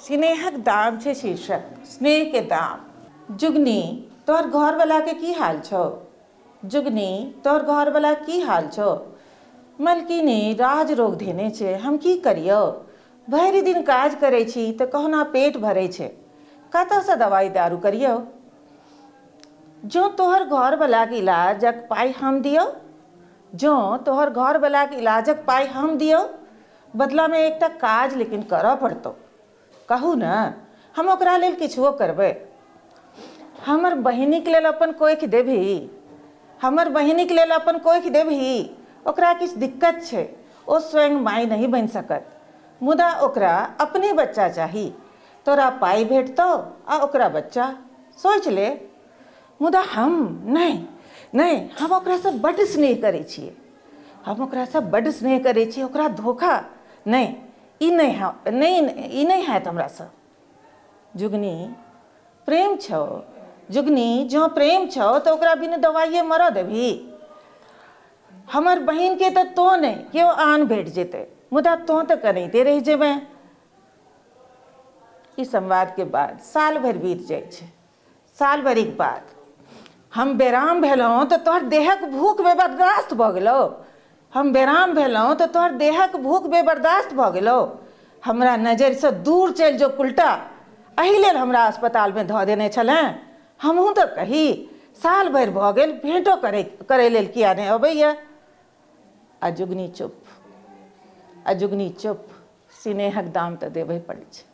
स्नेहक दाम छे शीर्षक, स्नेह के दाम। जुगनी तोहर घर वाला के की हाल छो? जुगनी तोहर घर वाला की हाल छो? मलकिनी राज रोग धेने छे, हम की करियो? भरि दिन काज करे छी तो कहना पेट भरे छे, कतऽ से दवाई दारू करियो? जो तोहर घर वाला के इलाजक पाई हम दियो, जो तोहर घर वाला के इलाजक पाई हम दियो, बदला में एकटा काज लेकिन करऽ पड़तो। कहू न, हम ओकरा लेल किछुओ करबै। हमर बहिनीक लेल अपन कोइख देबही, हमर बहिनीक लेल अपन कोइख देबही। ओकरा किछु दिक्कत छै, ओ स्वयं माय नहीं बनि सकत, मुदा ओकरा अपने बच्चा चाही। तोरा पाई भेटतौ आ ओकरा बच्चा, सोच ले। मुदा हम नहीं, हम ओकरासँ बड्ड स्नेह करै छियै, हम ओकरासँ बड्ड स्नेह करै छियै। ओकरा धोखा नहीं, ई नहीं हैत हमरासँ। जुगनी प्रेम छौ, जुगनी जँ प्रेम छौ तऽ ओकरा बिना दवाइए मरऽ देबही। हमर बहिनके तऽ तो नहीं, केओ आन भेट जेतै, मुदा तो तऽ कनैते रहि जेबै। ई संवादके बाद साल भरि बीत जाइ छै। साल भरिक बाद हम बेराम भेलहुँ तऽ तोहर देहक भूख बेबर्दाश्त भऽ गेलौ। हम बेराम भेलहुँ तऽ तोहर देहक भूख बेबर्दाश्त भऽ गेलौ। हमरा नजरिसँ दूर चलि जो उल्टा, एहि लेल हमरा अस्पतालमे धऽ देने छलेँ। हमहूँ तऽ कही, साल भरि भऽ गेल, भेँटो करै लेल किया नहि अबैए? आ जुगनी चुप, स्नेहक दाम तऽ देबे पड़ै छै।